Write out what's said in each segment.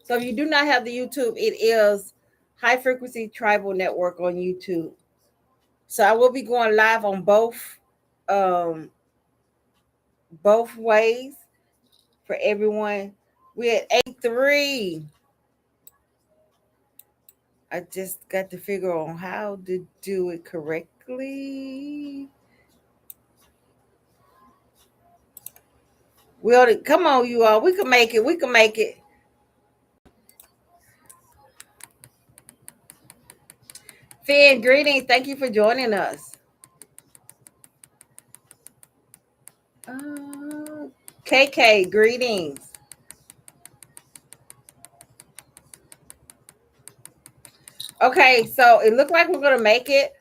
So if you do not have the YouTube, it is High Frequency Tribal Network on YouTube. So I will be going live on um, both ways for everyone. We're at 83. I just got to figure out how to do it correctly. We ought to come on, you all. We can make it. We can make it. Finn, greetings. Thank you for joining us. KK, greetings. Okay, so it looked like we're gonna make it.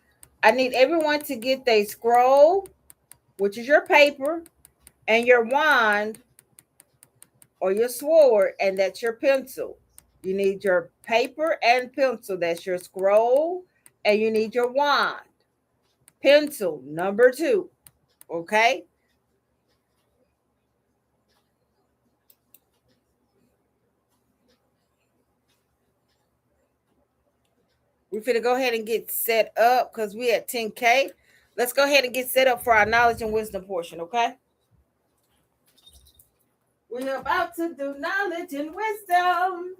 I need everyone to get their scroll, which is your paper, and your wand or your sword, and that's your pencil. You need your paper and pencil. That's your scroll, and you need your wand. Pencil number 2. Okay. We're going to go ahead and get set up because we at 10K. Let's go ahead and get set up for our knowledge and wisdom portion, okay? We're about to do knowledge and wisdom.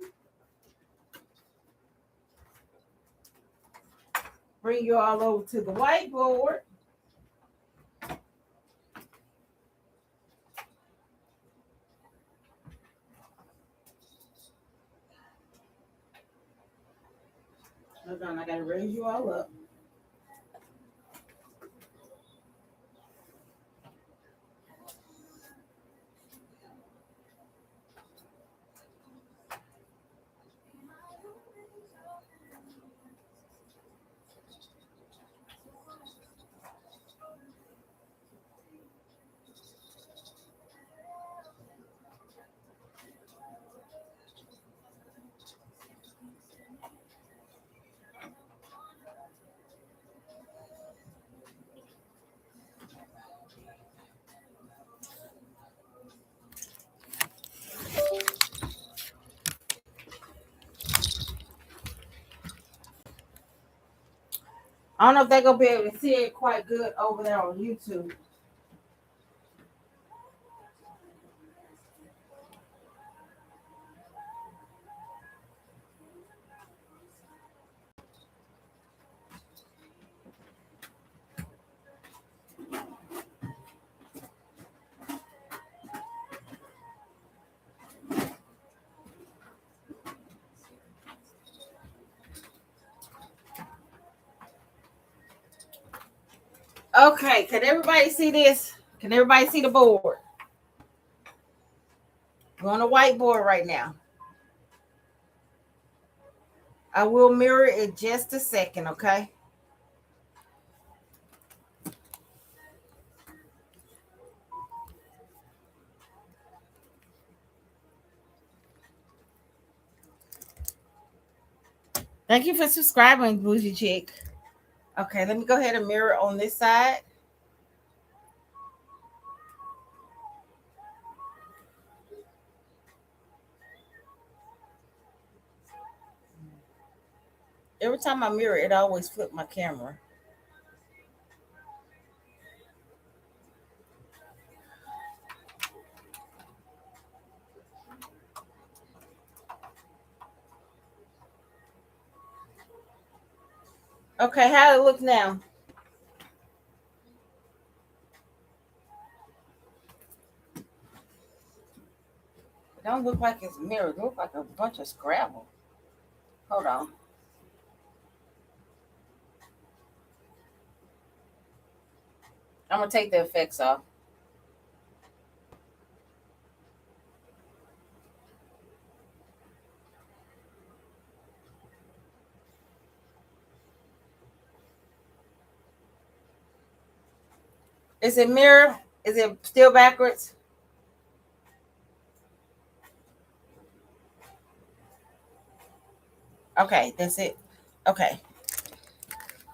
Bring you all over to the whiteboard. Hold on, I got to raise you all up. I don't know if they're going to be able to see it quite good over there on YouTube. Okay, can everybody see this? Can everybody see the board? We're on a whiteboard right now. I will mirror it just a second, okay? Thank you for subscribing, Bougie Chick. Okay, let me go ahead and mirror on this side. Every time I mirror, it always flip my camera. Okay, how it look now? It don't look like it's mirrored. It looks like a bunch of Scrabble. Hold on. I'm gonna take the effects off. Is it mirror? Is it still backwards? Okay, that's it. Okay.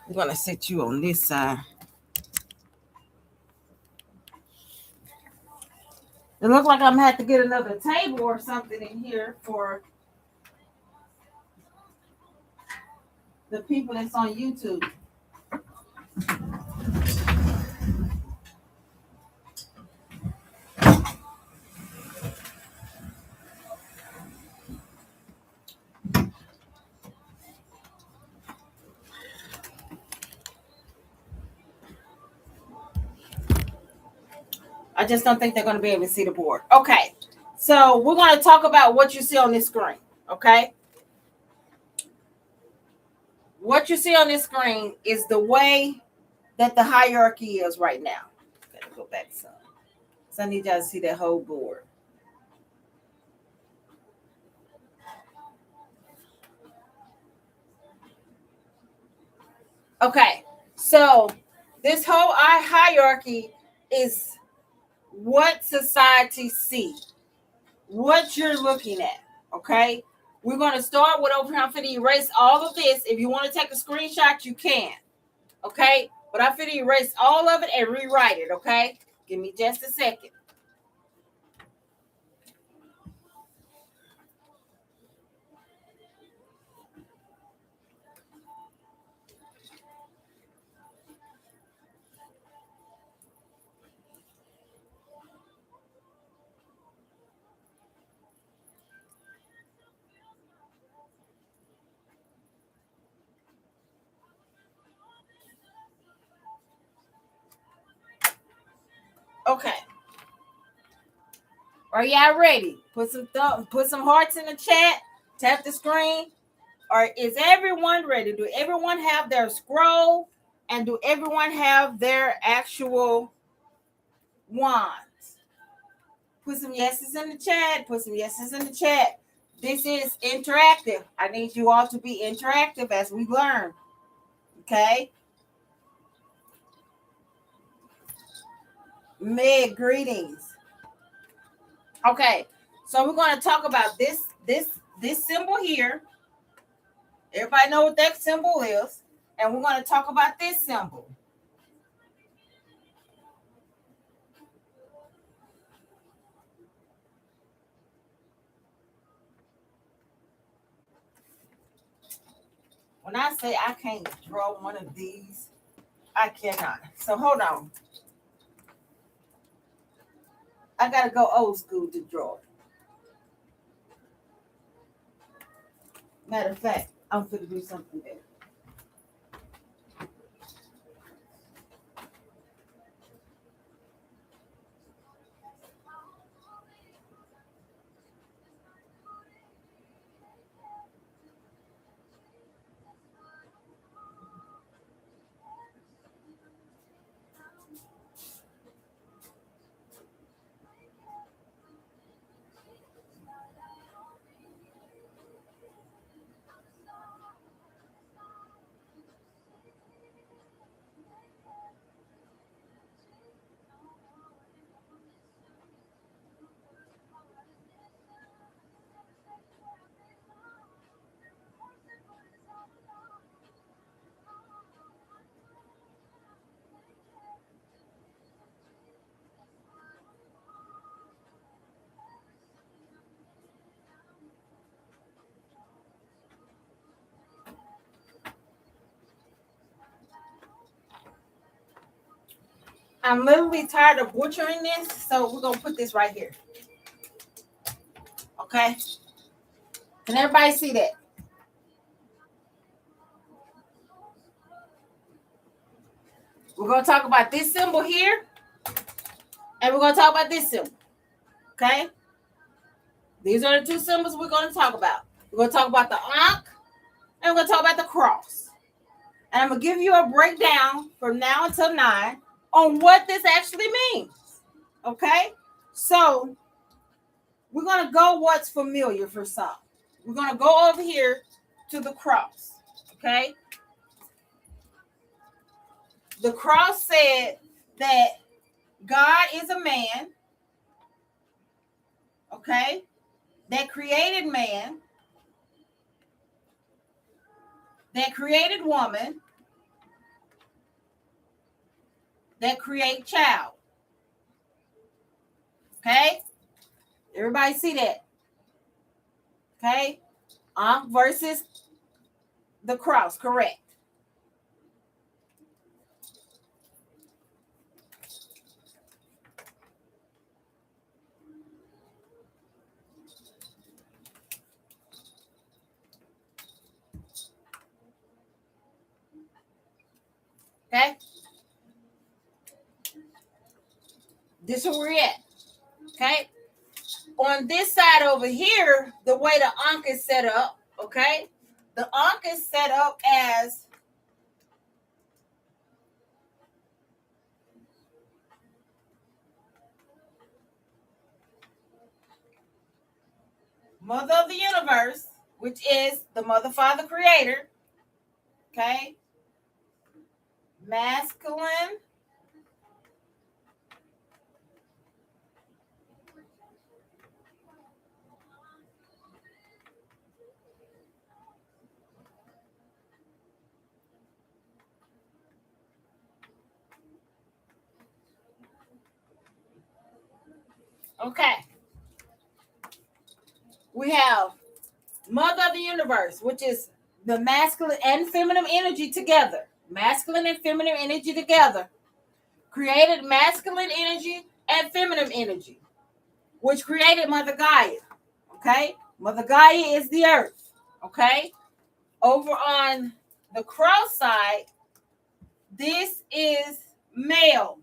I'm gonna set you on this side. It looks like I'm gonna have to get another table or something in here for the people that's on YouTube. I just don't think they're going to be able to see the board. Okay. So we're going to talk about what you see on this screen. Okay. What you see on this screen is the way that the hierarchy is right now. Gotta go back some. So I need y'all to see that whole board. Okay. So this whole hierarchy is what society sees, what you're looking at. Okay. We're going to start with over here. I'm going to erase all of this. If you want to take a screenshot, you can. Okay. But I'm going to erase all of it and rewrite it. Okay. Give me just a second. Okay. Are y'all ready? Put some hearts in the chat. Tap the screen. Or is everyone ready? Do everyone have their scroll? And do everyone have their actual wands? Put some yeses in the chat. Put some yeses in the chat. This is interactive. I need you all to be interactive as we learn. Okay? Meg, greetings. Okay, so we're going to talk about this symbol here. Everybody know what that symbol is, and we're going to talk about this symbol. When I say I can't draw one of these, I cannot. So hold on. I got to go old school to draw. Matter of fact, I'm going to do something there. I'm literally tired of butchering this, so we're going to put this right here. Okay? Can everybody see that? We're going to talk about this symbol here, and we're going to talk about this symbol. Okay? These are the two symbols we're going to talk about. We're going to talk about the Ankh, and we're going to talk about the cross. And I'm going to give you a breakdown from now until 9 on what this actually means. Okay? So, we're going to go what's familiar for some. We're going to go over here to the cross. Okay? The cross said that God is a man, okay, that created man, that created woman, that create child. Okay? Everybody see that? Okay? Versus The cross, correct. Okay. This is where we're at. Okay. On this side over here, the way the Ankh is set up, okay, the Ankh is set up as Mother of the Universe, which is the Mother, Father, Creator. Okay. Masculine. Okay. We have Mother of the Universe, which is the masculine and feminine energy together. Masculine and feminine energy together. Created masculine energy and feminine energy, which created Mother Gaia. Okay? Mother Gaia is the earth. Okay? Over on the cross side, this is male.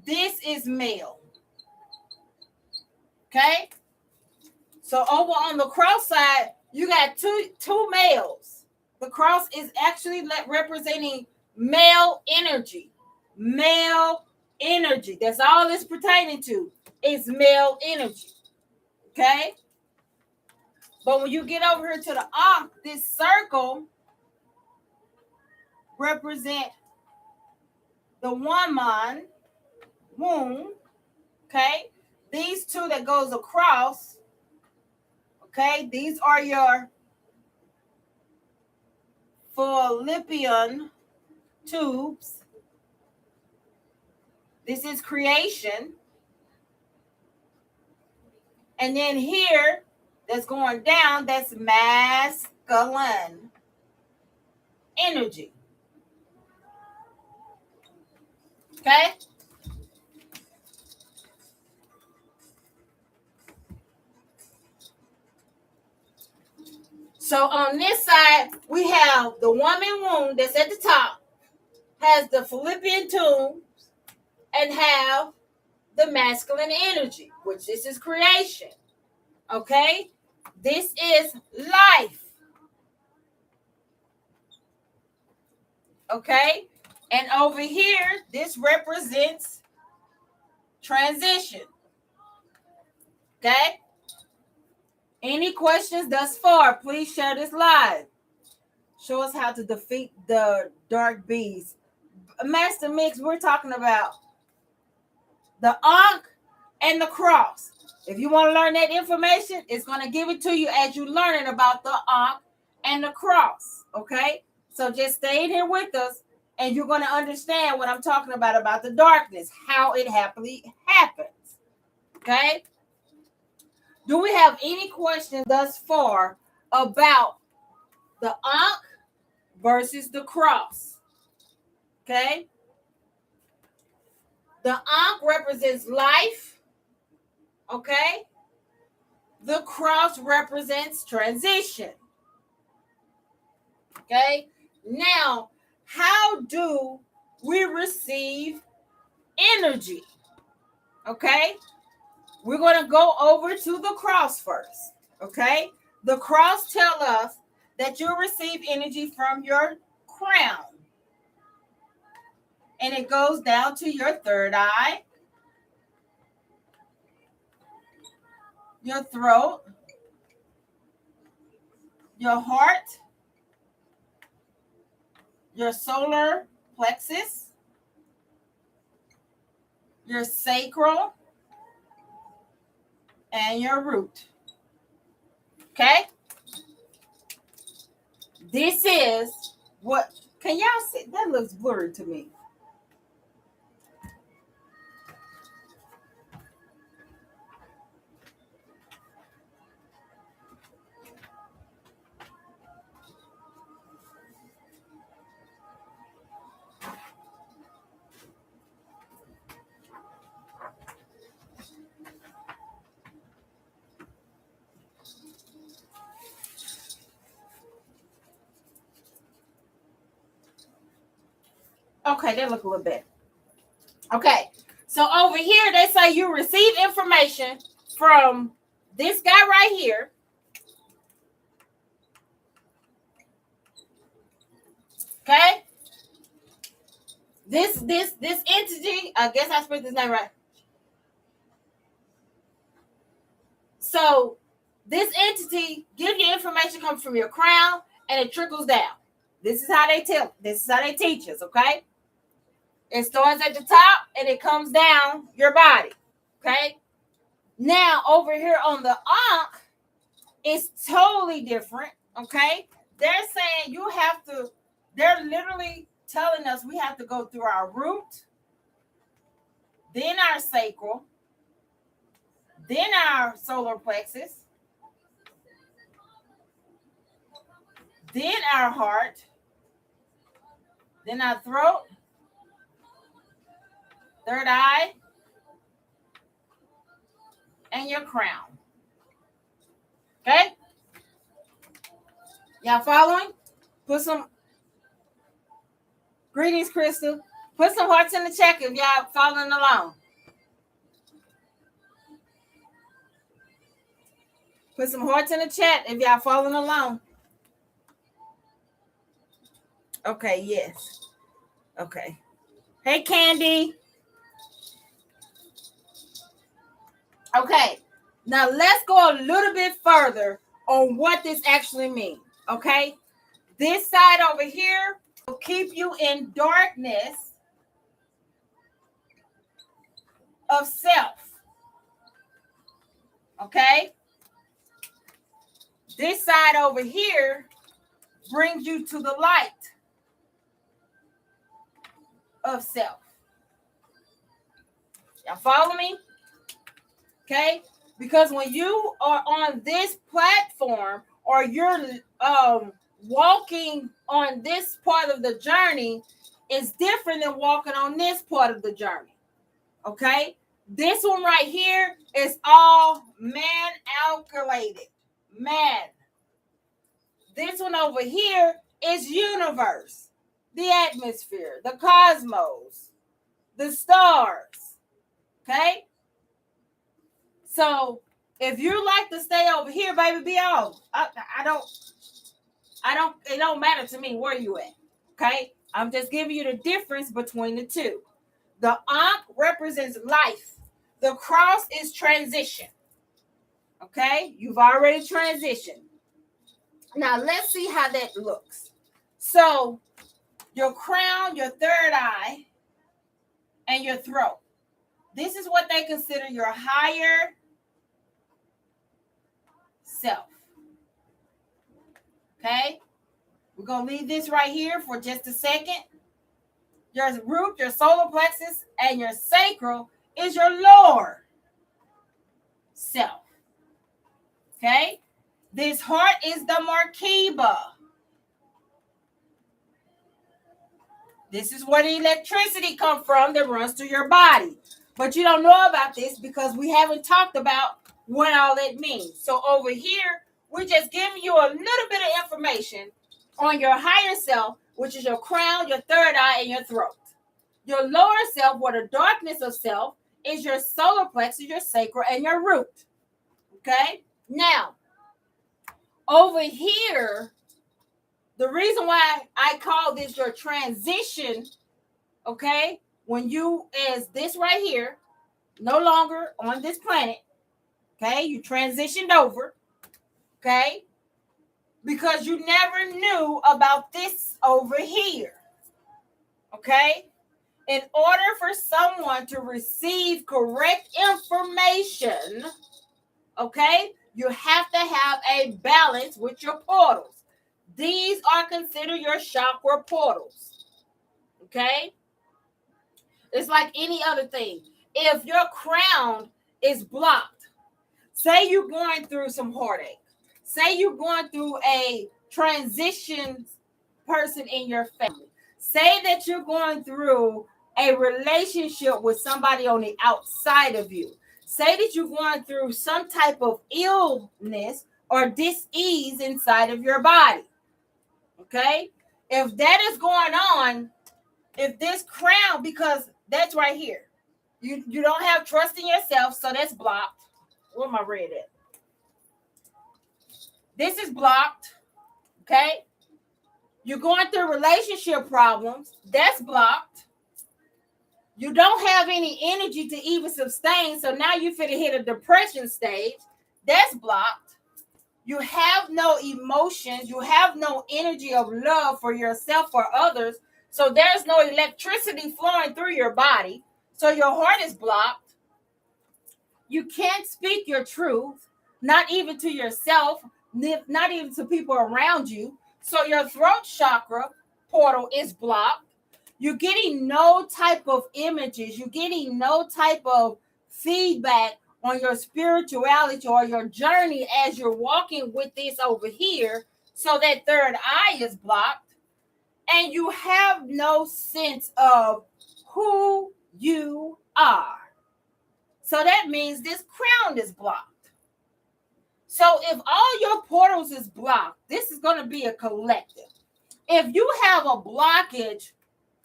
This is male. Okay? So over on the cross side, you got two males. The cross is actually representing male energy. Male energy. That's all it's pertaining to. Is male energy. Okay? But when you get over here to the Ankh, this circle represent the woman, womb. Okay? These two that goes across, okay, these are your fallopian tubes. This is creation. And then here, that's going down, that's masculine energy. Okay? So on this side, we have the woman womb that's at the top, has the fallopian tube, and have the masculine energy, which this is creation. Okay? This is life. Okay? And over here, this represents transition. Okay? Any questions thus far? Please share this live. Show us how to defeat the dark beast. Master Mix, we're talking about the Ankh and the cross. If you want to learn that information, it's going to give it to you as you're learning about the Ankh and the cross. Okay? So just stay in here with us, and you're going to understand what I'm talking about the darkness, how it happily happens. Okay? Do we have any questions thus far about the Ankh versus the cross? Okay? The Ankh represents life. Okay? The cross represents transition. Okay? Now, how do we receive energy? Okay? We're going to go over to the cross first. Okay? The cross tells us that you receive energy from your crown. And it goes down to your third eye, your throat, your heart, your solar plexus, your sacral, and your root. Okay? This is what, can y'all see? That looks blurry to me. Okay, they look a little better. Okay, so over here they say you receive information from this guy right here. Okay, this entity. I guess I spelled this name right. So this entity gives you information comes from your crown and it trickles down. This is how they tell. This is how they teach us. Okay, it starts at the top and it comes down your body. Okay. Now over here on the Ankh, it's totally different. Okay, they're saying you have to. They're literally telling us we have to go through our root, then our sacral, then our solar plexus, then our heart, then our throat, third eye, and your crown. Okay? Y'all following? Put some greetings, Crystal. Put some hearts in the chat if y'all following along. Put some hearts in the chat if y'all following along. Okay, yes. Okay. Hey, Candy. Okay. Now let's go a little bit further on what this actually means. Okay. This side over here will keep you in darkness of self. Okay. This side over here brings you to the light of self. Y'all follow me? Okay? Because when you are on this platform or you're walking on this part of the journey, it's different than walking on this part of the journey. Okay? This one right here is all man calculated. Man. This one over here is universe, the atmosphere, the cosmos, the stars. Okay? So if you like to stay over here, baby, be on. It don't matter to me where you at. Okay? I'm just giving you the difference between the two. The Ankh represents life. The cross is transition. Okay? You've already transitioned. Now let's see how that looks. So your crown, your third eye, and your throat. This is what they consider your higher self. Okay? We're going to leave this right here for just a second. Your root, your solar plexus, and your sacral is your lower self. Okay? This heart is the Merkaba. This is where the electricity comes from that runs through your body. But you don't know about this because we haven't talked about what all it means. So over here, we're just giving you a little bit of information on your higher self, which is your crown, your third eye, and your throat. Your lower self, or the darkness of self, is your solar plexus, your sacral, and your root. Okay? Now, over here, the reason why I call this your transition, okay, when you is this right here, no longer on this planet, okay, you transitioned over, okay, because you never knew about this over here, okay. In order for someone to receive correct information, okay, you have to have a balance with your portals. These are considered your chakra portals, okay. It's like any other thing. If your crown is blocked, say you're going through some heartache, say you're going through a transition person in your family, say that you're going through a relationship with somebody on the outside of you, say that you're going through some type of illness or dis-ease inside of your body, okay? If that is going on, If this crown, because that's right here. You don't have trust in yourself, so that's blocked. Where am I read at? This is blocked. Okay. You're going through relationship problems. That's blocked. You don't have any energy to even sustain. So now you finna hit a depression stage. That's blocked. You have no emotions. You have no energy of love for yourself or others. So there's no electricity flowing through your body. So your heart is blocked. You can't speak your truth, not even to yourself, not even to people around you. So your throat chakra portal is blocked. You're getting no type of images. You're getting no type of feedback on your spirituality or your journey as you're walking with this over here. So that third eye is blocked. And you have no sense of who you are. So that means this crown is blocked. So if all your portals is blocked, this is going to be a collective. If you have a blockage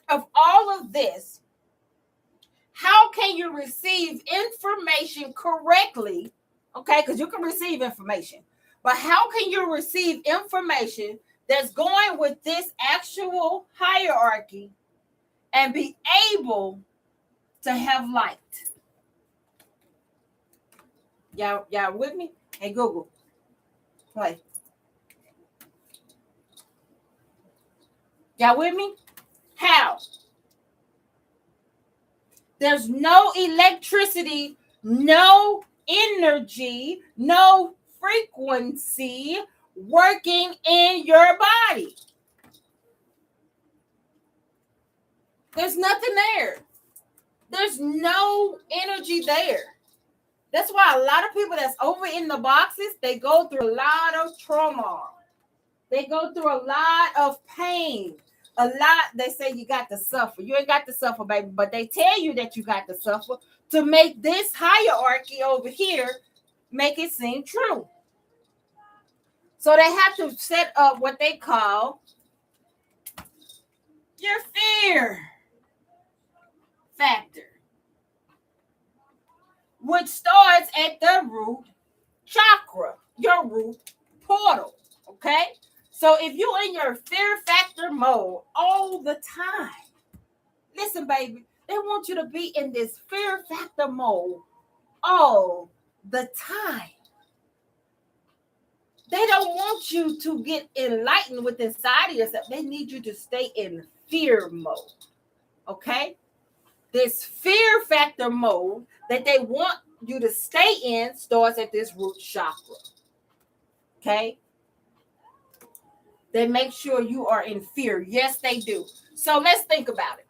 of all of this, how can you receive information correctly? Okay, because you can receive information, but how can you receive information that's going with this actual hierarchy and be able to have light? Y'all with me? Hey, Google, play. Y'all with me? How? There's no electricity, no energy, no frequency working in your body. There's nothing there. There's no energy there. That's why a lot of people that's over in the boxes, they go through a lot of trauma. They go through a lot of pain. A lot, they say you got to suffer. You ain't got to suffer, baby, but they tell you that you got to suffer to make this hierarchy over here make it seem true. So they have to set up what they call your fear factor, which starts at the root chakra, your root portal. Okay? So if you're in your fear factor mode all the time, listen, baby, they want you to be in this fear factor mode all the time. They don't want you to get enlightened with inside of yourself. They need you to stay in fear mode. Okay? This fear factor mode that they want you to stay in starts at this root chakra. Okay? They make sure you are in fear. Yes, they do. So let's think about it.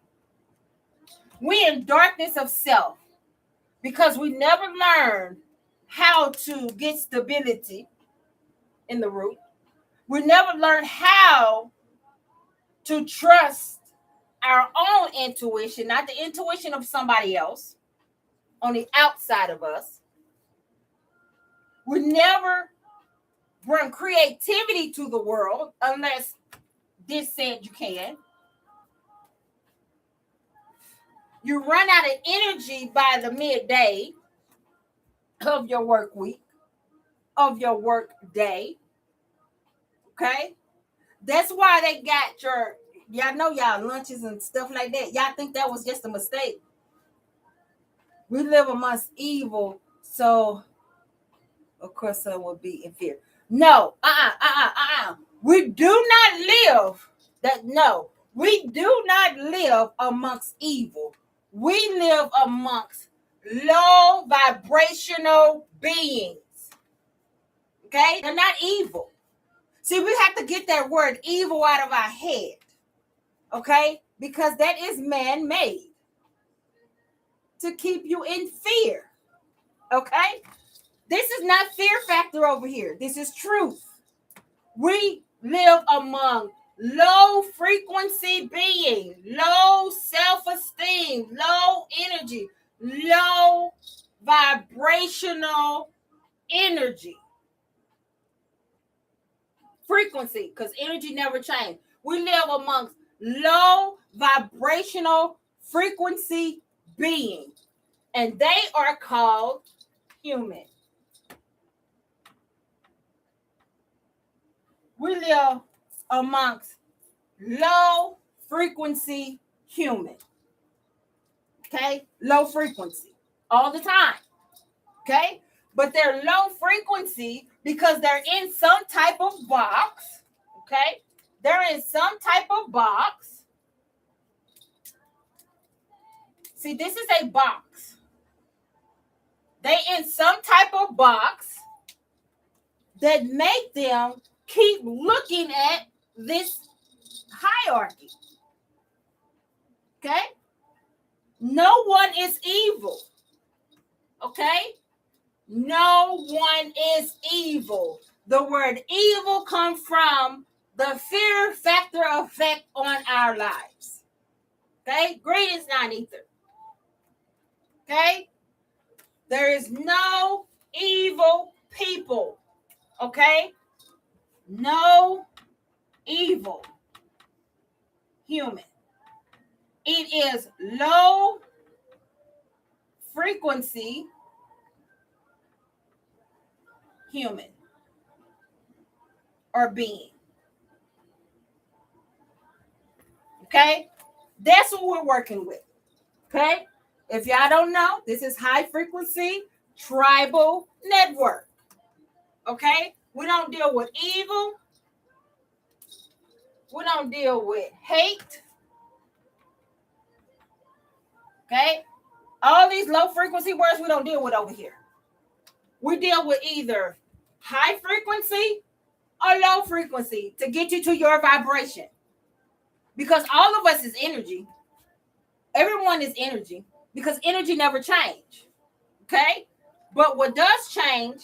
We're in darkness of self because we never learned how to get stability in the root. We never learned how to trust our own intuition, not the intuition of somebody else on the outside of us. We never bring creativity to the world unless this said you can. You run out of energy by the midday of your work week, of your work day. Okay? That's why they got y'all know y'all lunches and stuff like that. Y'all think that was just a mistake. We live amongst evil, so of course some will be in fear. No, we do not live that. No, we do not live amongst evil. We live amongst low vibrational beings. Okay, they're not evil. See, we have to get that word evil out of our head. Okay, because that is man-made to keep you in fear. Okay, this is not fear factor over here. This is truth. We live among low frequency beings, low self-esteem, low energy, low vibrational energy. Frequency, because energy never changes. We live amongst low vibrational frequency being, and they are called human. We live amongst low frequency human. Okay, low frequency all the time. Okay, but they're low frequency because they're in some type of box. Okay, they're in some type of box. See, this is a box. They in some type of box that make them keep looking at this hierarchy. Okay, no one is evil. Okay, no one is evil. The word evil comes from the fear factor effect on our lives. Okay, greetings, non-ether. Okay, there is no evil people. Okay, no evil human. It is low frequency human or being. Okay, that's what we're working with. Okay, if y'all don't know, this is high frequency tribal network. Okay, we don't deal with evil, we don't deal with hate. Okay, all these low frequency words we don't deal with over here. We deal with either high frequency or low frequency to get you to your vibration. Because all of us is energy. Everyone is energy because energy never change. Okay? But what does change,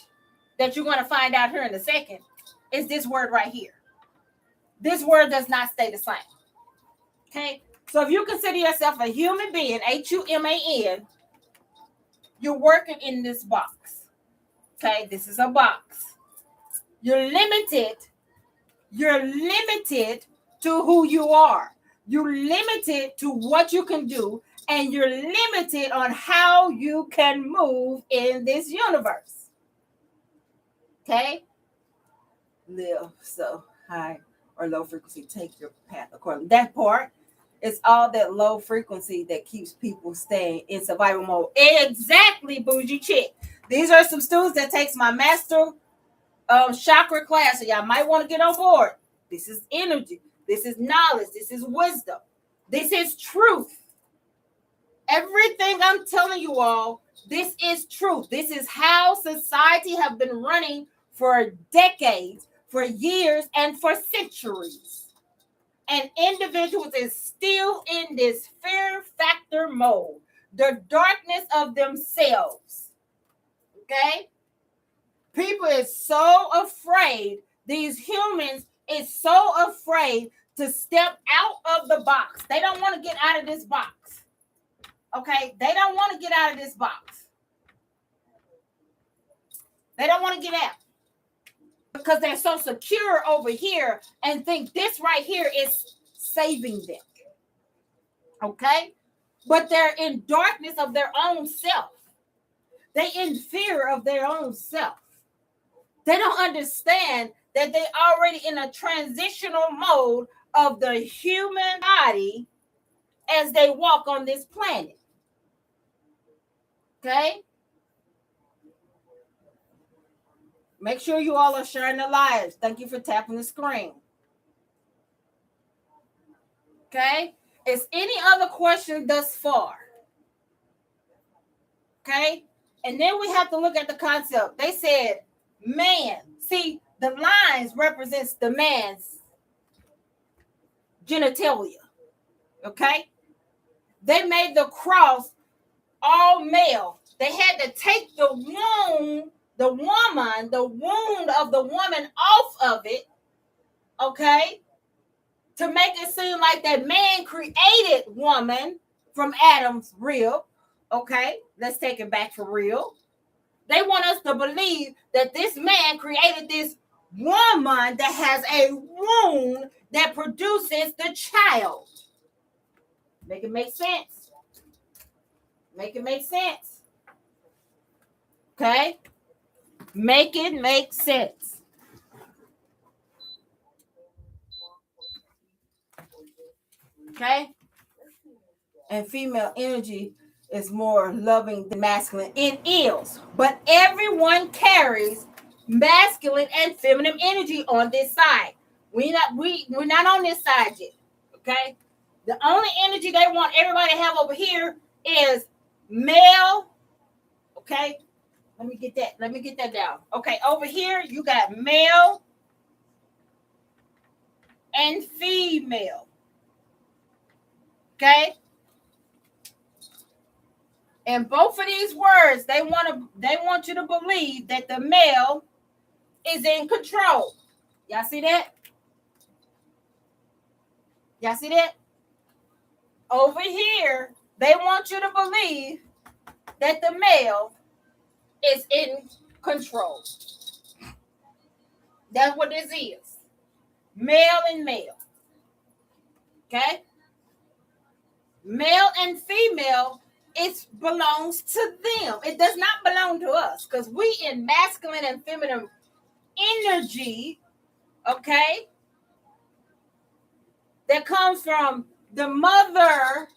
that you're going to find out here in a second, is this word right here. This word does not stay the same. Okay? So if you consider yourself a human being, Human, you're working in this box. Okay? This is a box. You're limited. You're limited to who you are. You're limited to what you can do, and you're limited on how you can move in this universe. Okay? Live so high or low frequency, take your path accordingly. That part is all that low frequency that keeps people staying in survival mode. Exactly, bougie chick. These are some students that takes my master chakra class, so y'all might want to get on board. This is energy. This is knowledge. This is wisdom. This is truth. Everything I'm telling you all, this is truth. This is how society have been running for decades, for years, and for centuries. And individuals is still in this fear factor mode, the darkness of themselves. Okay? People is so afraid. These humans is so afraid to step out of the box. They don't want to get out of this box. Okay? They don't want to get out of this box. They don't want to get out because they're so secure over here and think this right here is saving them. Okay? But they're in darkness of their own self. They in fear of their own self. They don't understand that they already in a transitional mode of the human body as they walk on this planet. Okay? Make sure you all are sharing the lives. Thank you for tapping the screen. Okay? Is any other question thus far? Okay? And then we have to look at the concept. They said, man. See, the lines represents the man's genitalia. Okay? They made the cross all male. They had to take the wound of the woman off of it, okay, to make it seem like that man created woman from Adam's rib, okay? Let's take it back for real. They want us to believe that this man created this woman that has a wound that produces the child. Make it make sense. Make it make sense. Okay? Make it make sense. Okay? And female energy is more loving than masculine. It is. But everyone carries masculine and feminine energy on this side. We're not on this side yet. Okay? The only energy they want everybody to have over here is male. Okay? Let me get that. Let me get that down. Okay, over here you got male and female. Okay? And both of these words, they want you to believe that the male is in control. Y'all see that? Y'all see that? Over here, they want you to believe that the male is in control. That's what this is. Male and male. Okay? Male and female, it belongs to them. It does not belong to us because we in masculine and feminine energy, okay, that comes from the mother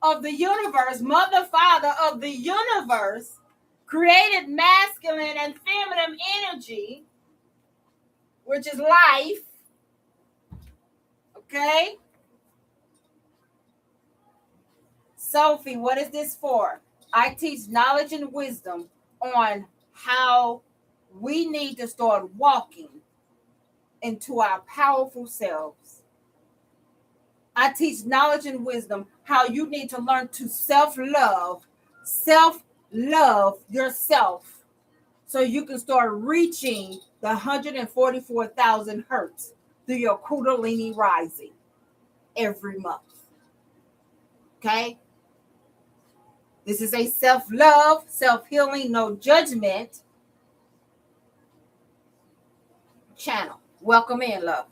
of the universe, mother, father of the universe, created masculine and feminine energy, which is life, okay? Sophie, what is this for? I teach knowledge and wisdom on how we need to start walking into our powerful selves. I teach knowledge and wisdom how you need to learn to self-love yourself so you can start reaching the 144,000 hertz through your Kundalini rising every month. Okay? This is a self-love, self-healing, no judgment channel. Welcome in, love.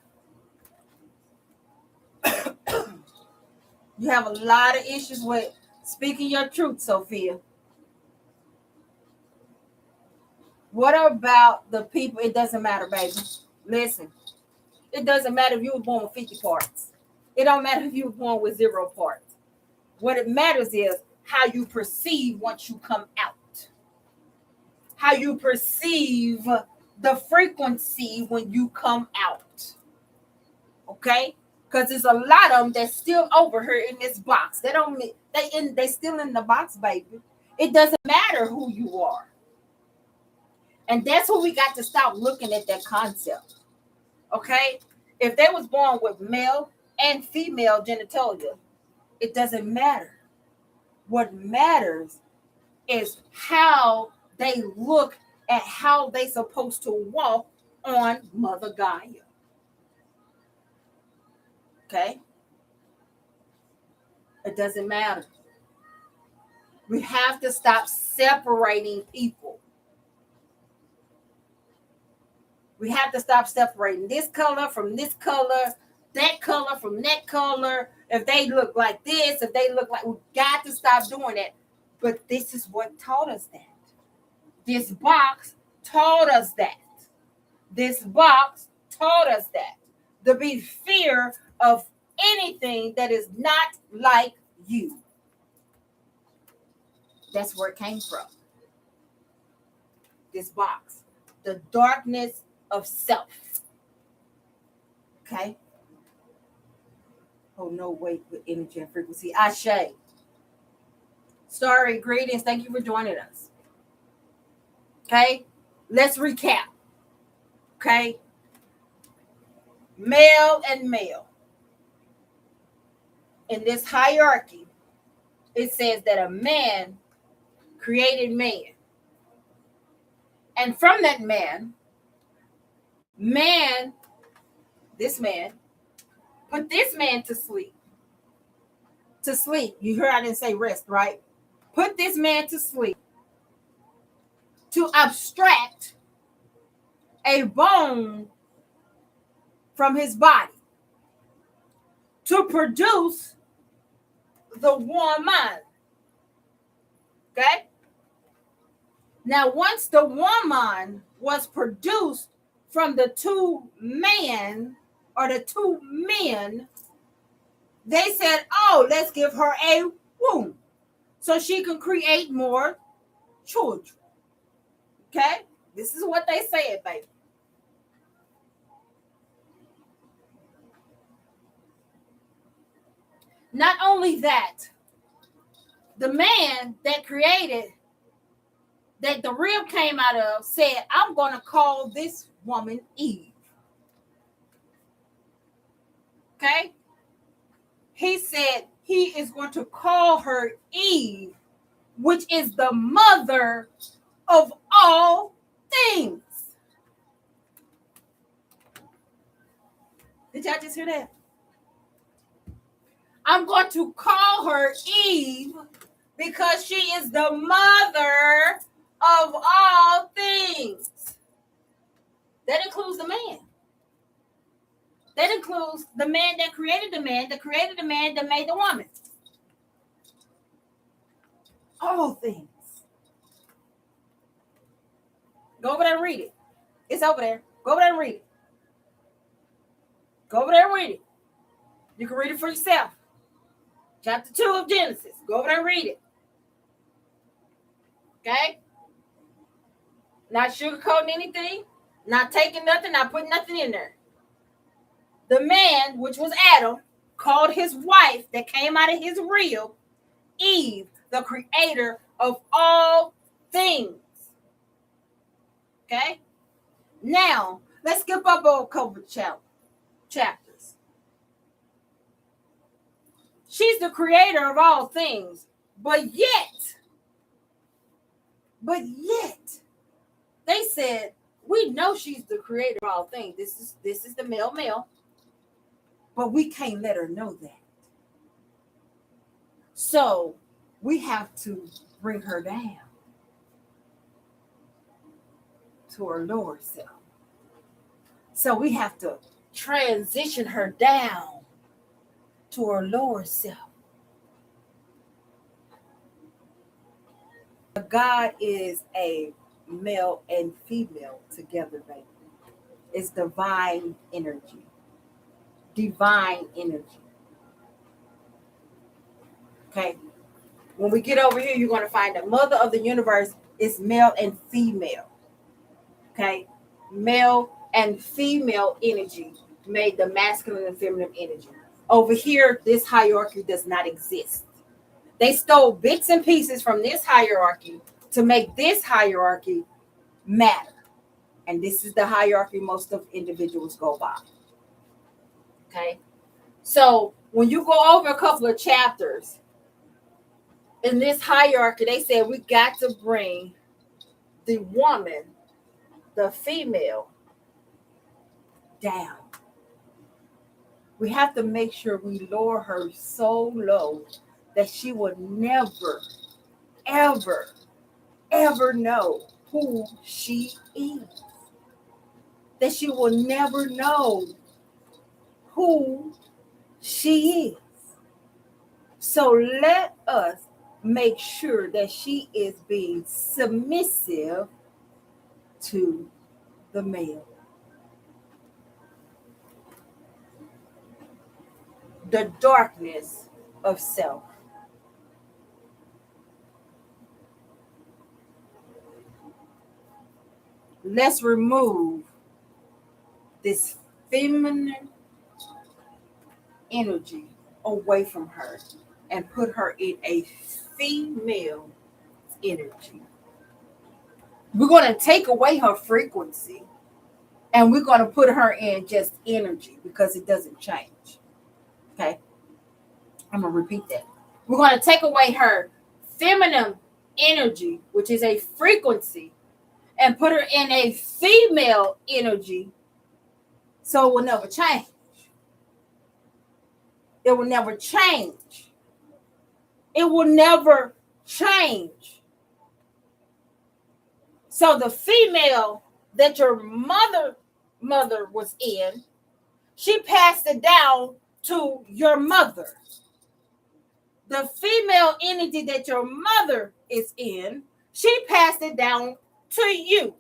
You have a lot of issues with speaking your truth, Sophia. What about the people? It doesn't matter, baby. Listen, it doesn't matter if you were born with 50 parts. It don't matter if you were born with 0 parts. What it matters is how you perceive once you come out. How you perceive the frequency when you come out. Okay? Because there's a lot of them that's still over here in this box. They still in the box, baby. It doesn't matter who you are. And that's what we got to stop looking at that concept. Okay? If they was born with male and female genitalia, it doesn't matter. What matters is how they look at how they supposed to walk on Mother Gaia. Okay? It doesn't matter. We have to stop separating people. We have to stop separating this color from this color, that color from that color. If they look like this, if they look like, we got to stop doing that. But this is what taught us that. This box taught us that. This box taught us that. To be fear of anything that is not like you. That's where it came from. This box. The darkness of self. Okay? Oh, no, wait, with energy and frequency. Ashe. Sorry, greetings. Thank you for joining us. Okay? Let's recap. Okay? Male and male. In this hierarchy, it says that a man created man. And from that man, this man, put this man to sleep. To sleep. You heard I didn't say rest, right? Put this man to sleep. To abstract a bone from his body. to produce the woman. Okay? Now, once the woman was produced from the two men or the two men, they said, oh, let's give her a womb so she can create more children. Okay? This is what they said, baby. Not only that, the man that created, that the rib came out of, said, I'm going to call this woman Eve. Okay? He said he is going to call her Eve, which is the mother of all things. Did y'all just hear that? I'm going to call her Eve because she is the mother of all things. That includes the man. That includes the man that created the man, that created the man that made the woman. All things. Go over there and read it. It's over there. Go over there and read it. Go over there and read it. You can read it for yourself. Chapter 2 of Genesis. Go over there and read it. Okay? Not sugarcoating anything. Not taking nothing. Not putting nothing in there. The man, which was Adam, called his wife that came out of his rib Eve, the creator of all things. Okay? Now, let's skip up a couple chapters. She's the creator of all things, but yet, they said, we know she's the creator of all things. This is the male, but we can't let her know that. So we have to bring her down to her lower self. So we have to transition her down to her lower self. God is a male and female together, baby. It's divine energy. Divine energy. Okay. When we get over here, you're going to find the mother of the universe is male and female. Okay. Male and female energy made the masculine and feminine energy. Over here, this hierarchy does not exist. They stole bits and pieces from this hierarchy to make this hierarchy matter. And this is the hierarchy most of individuals go by. Okay. So when you go over a couple of chapters in this hierarchy, they said we got to bring the woman, the female, down. We have to make sure we lower her so low that she would never, ever, ever know who she is. That she will never know who she is. So let us make sure that she is being submissive to the male. The darkness of self. Let's remove this feminine energy away from her and put her in a female energy. We're going to take away her frequency and we're going to put her in just energy because it doesn't change. Okay? I'm going to repeat that. We're going to take away her feminine energy, which is a frequency, and put her in a female energy so it will never change. It will never change. It will never change. So the female that your mother was in, she passed it down to your mother. The female energy that your mother is in, she passed it down to you.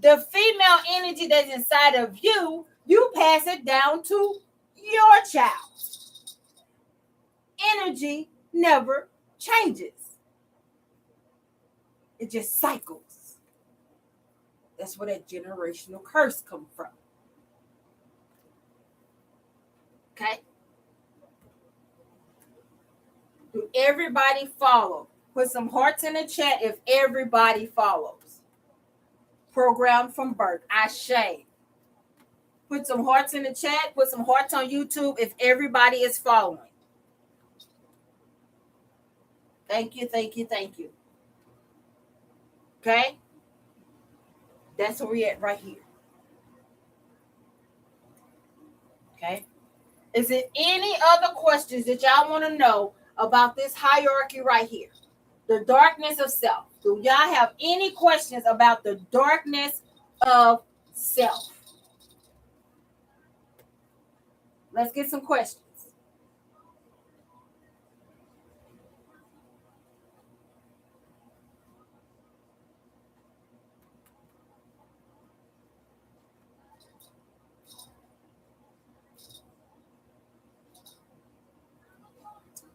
The female energy that's inside of you, you pass it down to your child. Energy never changes. It just cycles. That's where that generational curse comes from. Okay? Do everybody follow? Put some hearts in the chat if everybody follows. Programmed from birth. Ashe. Put some hearts in the chat. Put some hearts on YouTube if everybody is following. Thank you, thank you, thank you. Okay? That's where we're at right here. Okay? Is there any other questions that y'all want to know about this hierarchy right here? The darkness of self. Do y'all have any questions about the darkness of self? Let's get some questions.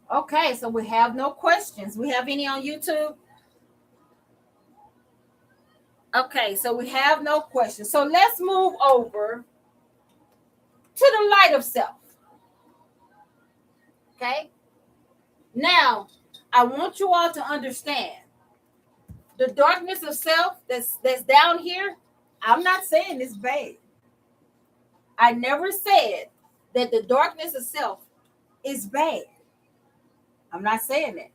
Okay, so we have no questions. We have any on YouTube? Okay, so we have no questions. So let's move over to the light of self. Okay? Now, I want you all to understand the darkness of self that's down here. I'm not saying it's bad. I never said that the darkness of self is bad. I'm not saying that.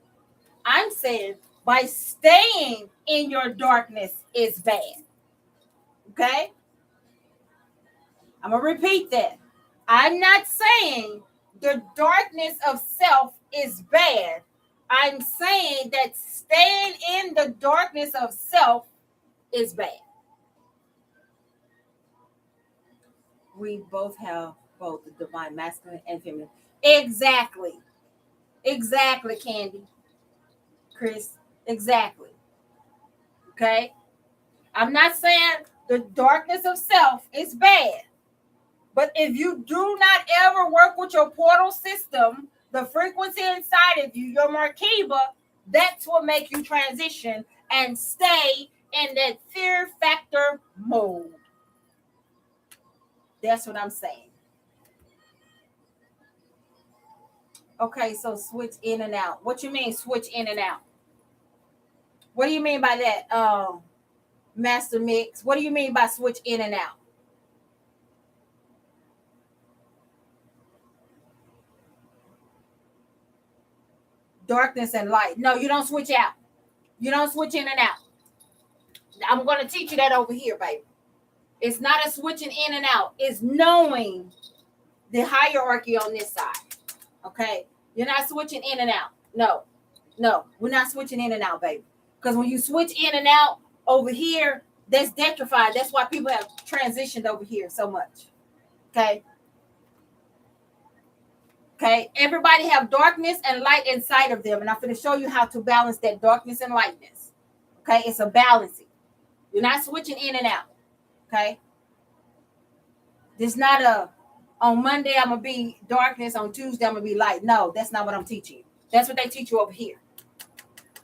I'm saying by staying in your darkness is bad. Okay? I'm going to repeat that. I'm not saying the darkness of self is bad. I'm saying that staying in the darkness of self is bad. We both have both the divine masculine and feminine. Exactly. Exactly, Candy. Chris. Exactly. Okay? I'm not saying the darkness of self is bad. But if you do not ever work with your portal system, the frequency inside of you, your Markiba, that's what makes you transition and stay in that fear factor mode. That's what I'm saying. Okay, so switch in and out. What you mean switch in and out? What do you mean by that, Master Mix? What do you mean by switch in and out? Darkness and light. No, you don't switch out. You don't switch in and out. I'm going to teach you that over here, baby. It's not a switching in and out. It's knowing the hierarchy on this side. Okay? You're not switching in and out. No, we're not switching in and out, baby. Because when you switch in and out over here, that's detrified. That's why people have transitioned over here so much. Okay? Okay? Everybody have darkness and light inside of them. And I'm going to show you how to balance that darkness and lightness. Okay? It's a balancing. You're not switching in and out. Okay? This not a, on Monday I'm going to be darkness, on Tuesday I'm going to be light. No, that's not what I'm teaching you. That's what they teach you over here.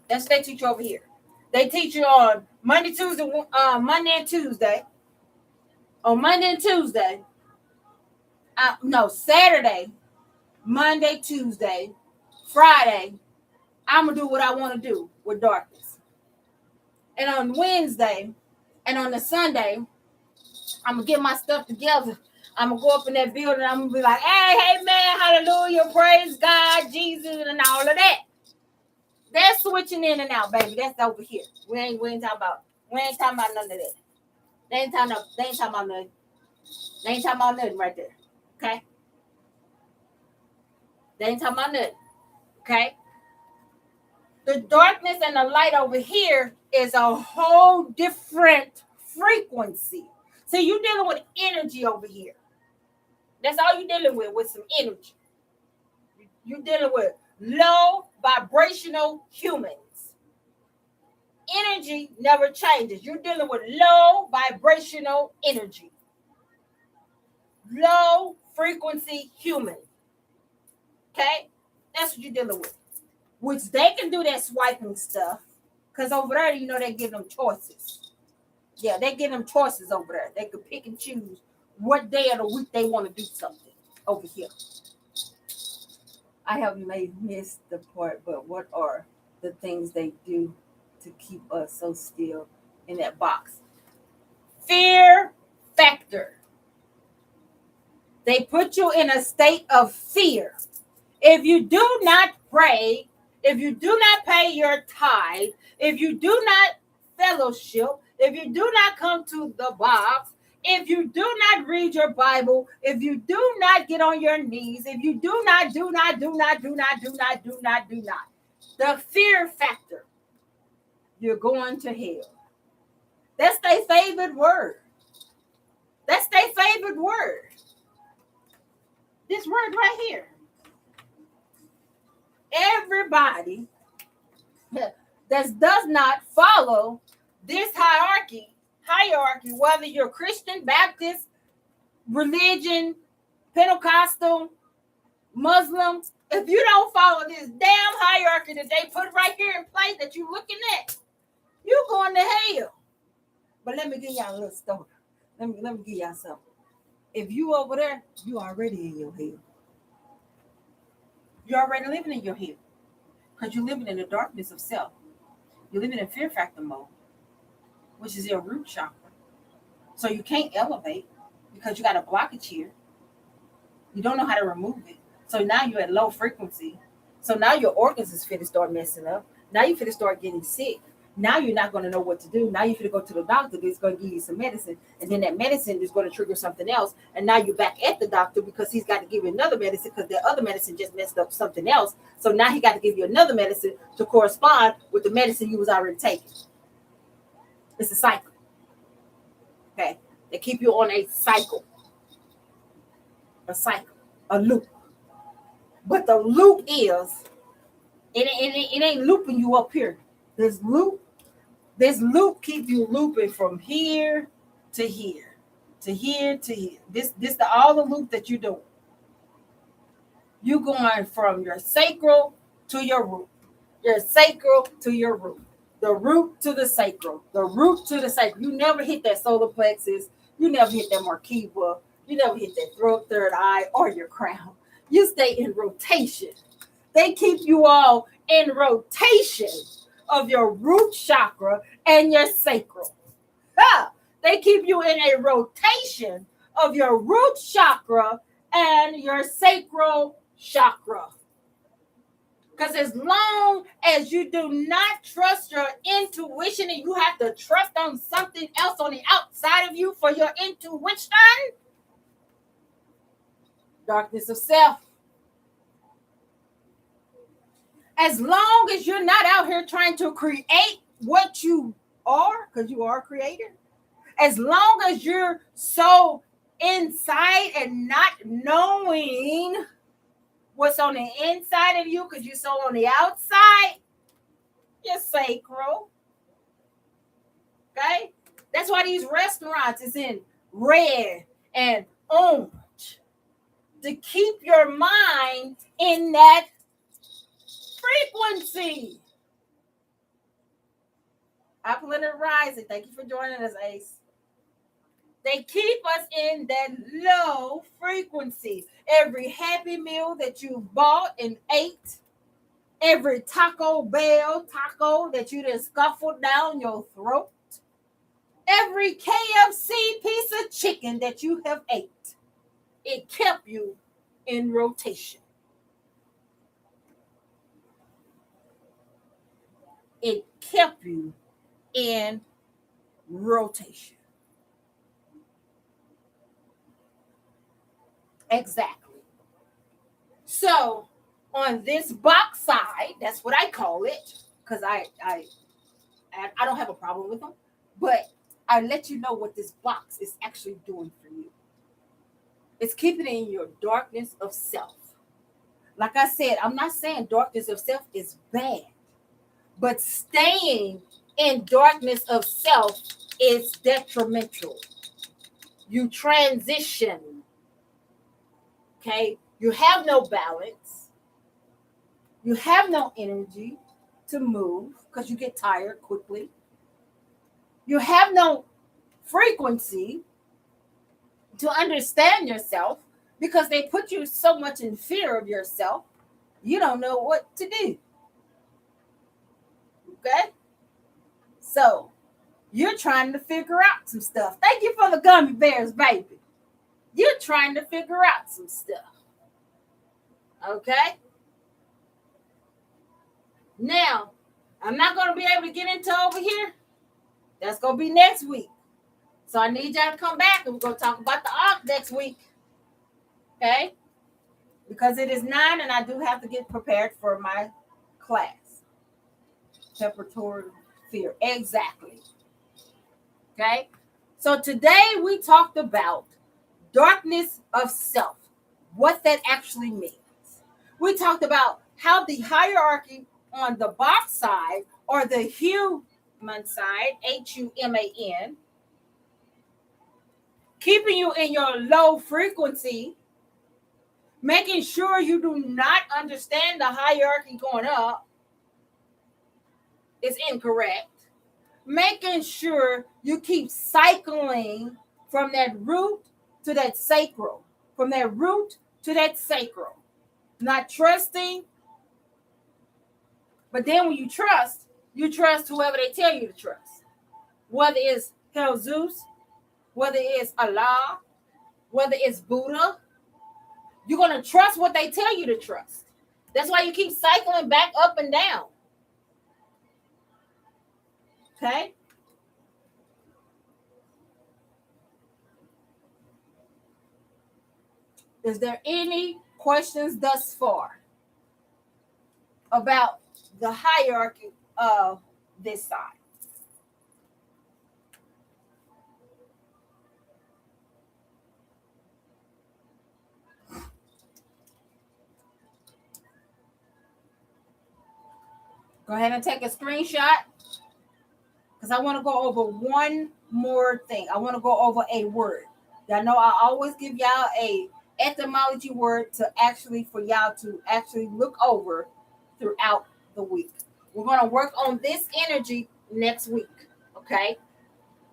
That's what they teach you over here. They teach you on Monday, Tuesday, Monday and Tuesday. On Monday and Tuesday. No, Saturday, Monday, Tuesday, Friday, I'm going to do what I want to do with darkness. And on Wednesday and on the Sunday, I'm going to get my stuff together. I'm going to go up in that building. I'm going to be like, hey, man, hallelujah, praise God, Jesus, and all of that. That's switching in and out, baby. That's over here. We ain't talking about none of that. They ain't talking about nothing. They ain't talking about nothing right there. Okay? They ain't talking about nothing. Okay? The darkness and the light over here is a whole different frequency. See, you're dealing with energy over here. That's all you're dealing with some energy. You're dealing with low vibrational humans. Energy never changes. You're dealing with low vibrational energy, low frequency human. Okay? That's what you're dealing with. Which they can do that swiping stuff. Because over there, they give them choices. Yeah, they give them choices over there. They can pick and choose what day of the week they want to do something over here. I have missed the part, but what are the things they do to keep us so still in that box? Fear factor. They put you in a state of fear. If you do not pray, if you do not pay your tithe, if you do not fellowship, if you do not come to the box, if you do not read your Bible, if you do not get on your knees, if you do not, the fear factor, you're going to hell. That's their favorite word. That's their favorite word. This word right here. Everybody that does not follow this hierarchy, whether you're Christian, Baptist, religion, Pentecostal, Muslim, if you don't follow this damn hierarchy that they put right here in place that you're looking at, you're going to hell. But let me give y'all a little story. Let me give y'all something. If you over there, you already in your hell. You're already living in your hell. Because you're living in the darkness of self. You're living in fear factor mode, which is your root chakra. So you can't elevate because you got a blockage here. You don't know how to remove it. So now you're at low frequency. So now your organs is fit to start messing up. Now you fit to start getting sick. Now you're not going to know what to do. Now you fit to go to the doctor. He's going to give you some medicine. And then that medicine is going to trigger something else. And now you're back at the doctor because he's got to give you another medicine because the other medicine just messed up something else. So now he got to give you another medicine to correspond with the medicine you was already taking. It's a cycle. Okay? They keep you on a cycle. A loop. But the loop is, it ain't looping you up here. This loop keep you looping from here to here, to here to here. This all the loop that you're doing. You going from your sacral to your root, your sacral to your root, the root to the sacral, the root to the sacral. You never hit that solar plexus. You never hit that Markiva. You never hit that throat, third eye, or your crown. You stay in rotation. They keep you all in rotation of your root chakra and your sacral. They keep you in a rotation of your root chakra and your sacral chakra. Because as long as you do not trust your intuition and you have to trust on something else on the outside of you for your intuition, darkness of self. As long as you're not out here trying to create what you are, because you are a creator, as long as you're so inside and not knowing what's on the inside of you, because you're so on the outside, you're sacral. Okay? That's why these restaurants is in red and orange. To keep your mind in that frequency. Planet Rising. Thank you for joining us, Ace. They keep us in that low frequency. Every Happy Meal that you bought and ate, every Taco Bell taco that you done scuffled down your throat, every KFC piece of chicken that you have ate, it kept you in rotation. It kept you in rotation. Exactly. So on this box side, that's what I call it, because I don't have a problem with them, but I let you know what this box is actually doing for you. It's keeping it in your darkness of self. Like I said, I'm not saying darkness of self is bad, but staying in darkness of self is detrimental. You transition, okay? You have no balance, you have no energy to move because you get tired quickly. You have no frequency to understand yourself because they put you so much in fear of yourself, you don't know what to do. Okay? So you're trying to figure out some stuff. Thank you for the gummy bears, baby. You're trying to figure out some stuff. Okay? Now, I'm not going to be able to get into over here. That's going to be next week. So I need y'all to come back and we're going to talk about the arc next week. Okay? Because it is 9 and I do have to get prepared for my class. Preparatory fear. Exactly. Okay? So today we talked about darkness of self, what that actually means. We talked about how the hierarchy on the box side or the human side, HUMAN, keeping you in your low frequency, making sure you do not understand the hierarchy going up is incorrect. Making sure you keep cycling from that root to that sacral, from that root to that sacral. Not trusting, but then when you trust whoever they tell you to trust. Whether it's Hell Zeus, whether it's Allah, whether it's Buddha, you're going to trust what they tell you to trust. That's why you keep cycling back up and down. Okay? Is there any questions thus far about the hierarchy of this side? Go ahead and take a screenshot because I want to go over one more thing. I want to go over a word. Y'all know I always give y'all a etymology word to actually for y'all to actually look over throughout the week. We're going to work on this energy next week. Okay,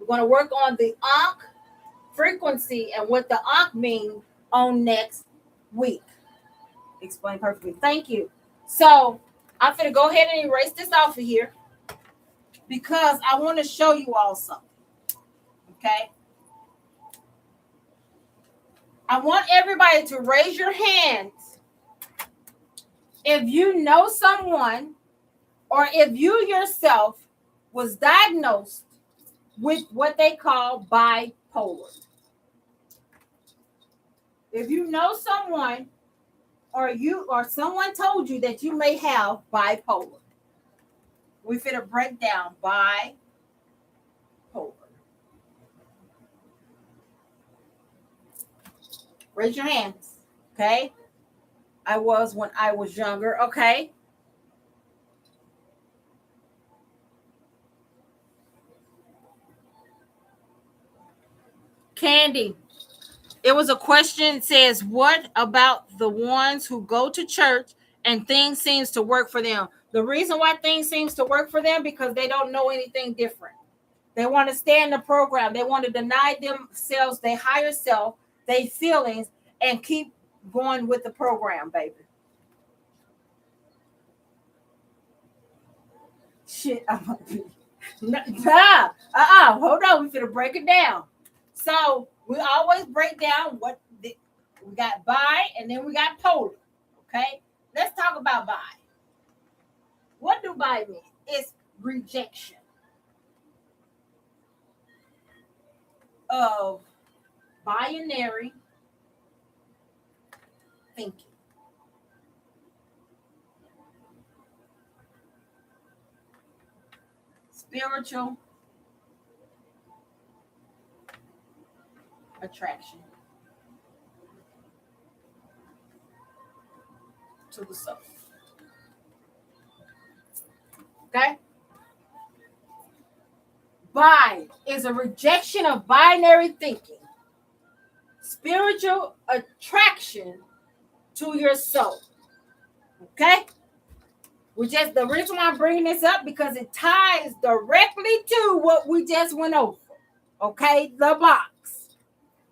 we're going to work on the Ankh frequency and what the Ankh means on next week. Explain perfectly. Thank you. So I'm going to go ahead and erase this off of here because I want to show you all something. Okay. I want everybody to raise your hands if you know someone or if you yourself was diagnosed with what they call bipolar. If you know someone or someone told you that you may have bipolar, we finna break down bipolar. Raise your hands. Okay. I was when I was younger. Okay. Candy. It was a question. It says, what about the ones who go to church and things seems to work for them? The reason why things seems to work for them because they don't know anything different. They want to stay in the program. They want to deny themselves, their higher self, their feelings, and keep going with the program, baby. Shit, I'm gonna be. Hold on. We finna break it down. So we always break down we got bi and then we got polar. Okay, let's talk about bi. What do bi mean? It's rejection of binary thinking. Spiritual attraction. to the soul. Okay? Bi is a rejection of binary thinking, spiritual attraction to your soul. Okay? Which is the reason why I'm bringing this up, because it ties directly to what we just went over. Okay? The box.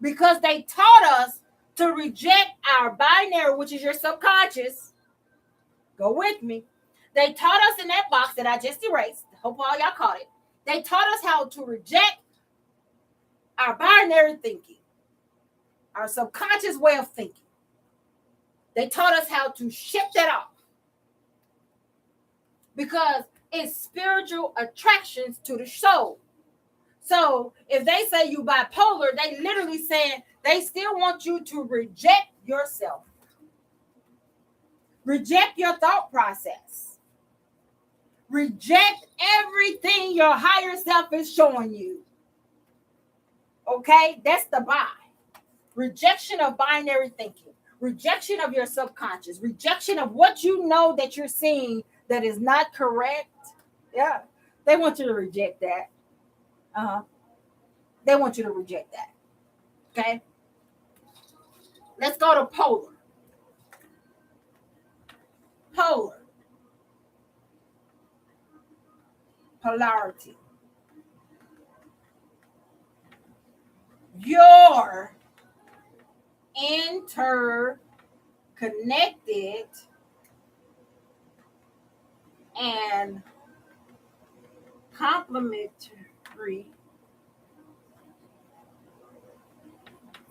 Because they taught us to reject our binary, which is your subconscious. Go with me. They taught us in that box that I just erased. Hope all y'all caught it. They taught us how to reject our binary thinking, our subconscious way of thinking. They taught us how to ship that off, because it's spiritual attractions to the soul. So if they say you bipolar, they literally saying they still want you to reject yourself. Reject your thought process. Reject everything your higher self is showing you. Okay? That's the bi. Rejection of binary thinking. Rejection of your subconscious. Rejection of what you know that you're seeing that is not correct. Yeah. They want you to reject that. They want you to reject that. Okay? Let's go to polar. Polar. Polarity. You're interconnected and complementary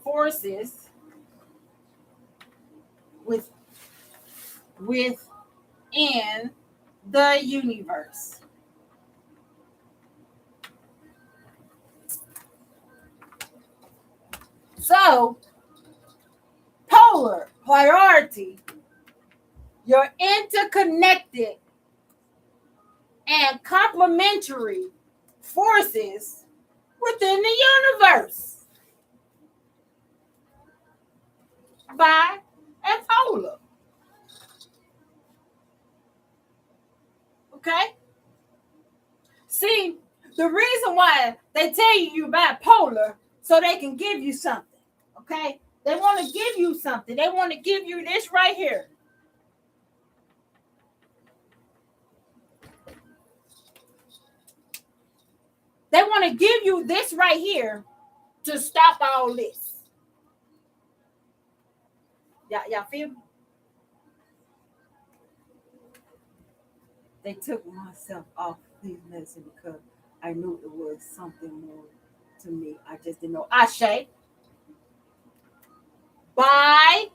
forces within the universe. So, polar, polarity, you're interconnected and complementary forces within the universe. Bi and polar. Okay? See, the reason why they tell you you're bipolar, so they can give you something. Okay? They want to give you something. They want to give you this right here. They want to give you this right here to stop all this. Y'all feel me? They took myself off these medicine because I knew it was something more to me. I just didn't know. Ashe. Bipolar.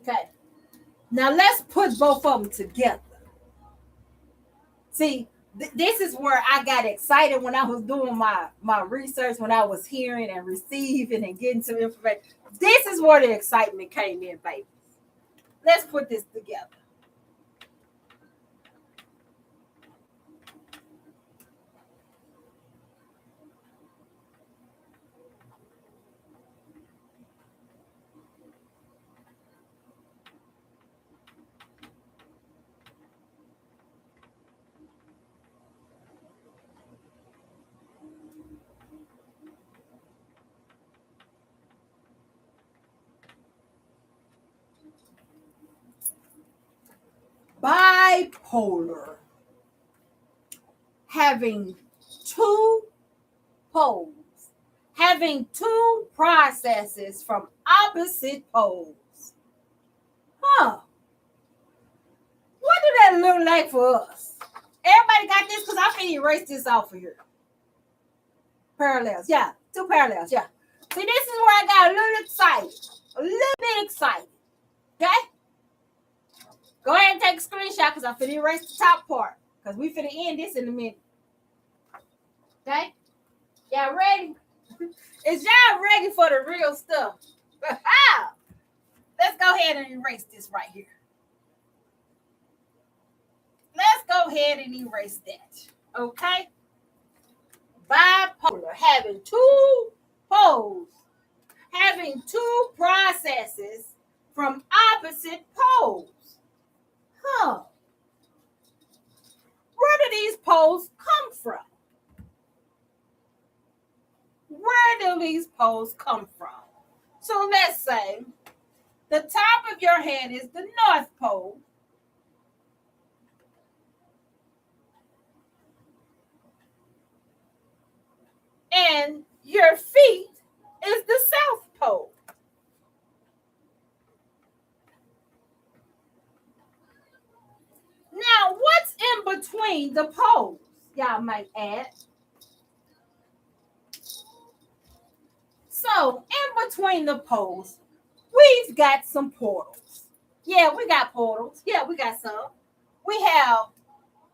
Okay. Now let's put both of them together. See, this is where I got excited when I was doing my research, when I was hearing and receiving and getting some information. This is where the excitement came in, baby. Let's put this together. Bipolar. Having two poles. Having two processes from opposite poles. Huh. What do that look like for us? Everybody got this? Because I'm going to erase this off of here. Parallels. Yeah. Two parallels. Yeah. See, this is where I got a little excited. A little bit excited. Okay? Go ahead and take a screenshot because I'm finna erase the top part. Because we finna end this in a minute. Okay? Y'all ready? Is y'all ready for the real stuff? Let's go ahead and erase this right here. Let's go ahead and erase that. Okay? Bipolar, having two poles, having two processes from opposite poles. Huh. Where do these poles come from? Where do these poles come from? So let's say the top of your head is the North Pole. And your feet is the South Pole. Now, what's in between the poles? Y'all might add. So, in between the poles, we've got some portals. Yeah, we got portals. Yeah, we got some. We have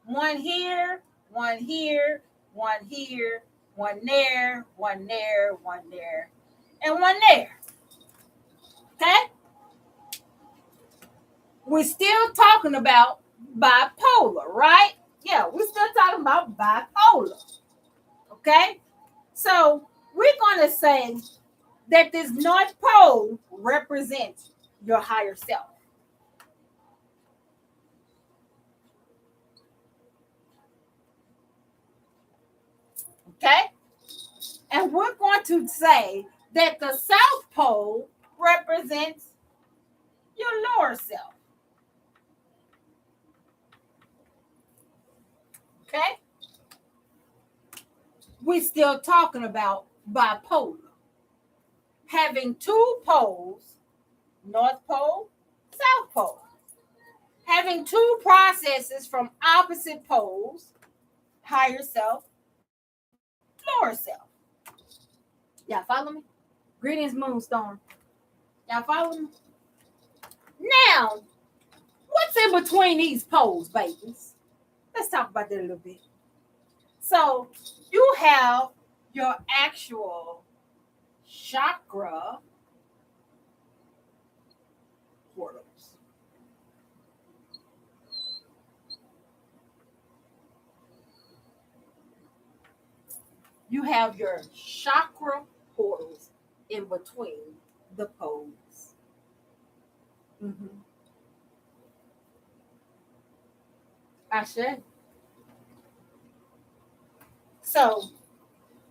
one here, one here, one here, one there, one there, one there, and one there. Okay? We're still talking about bipolar, right? Yeah, we're still talking about bipolar. Okay? So we're going to say that this North Pole represents your higher self. Okay? And we're going to say that the South Pole represents your lower self. Okay? We're still talking about bipolar. Having two poles, North Pole, South Pole. Having two processes from opposite poles, higher self, lower self. Y'all follow me? Greetings, Moonstorm. Y'all follow me? Now, what's in between these poles, babies? Let's talk about that a little bit. So, you have your actual chakra portals. You have your chakra portals in between the poles. Mm-hmm. I should. So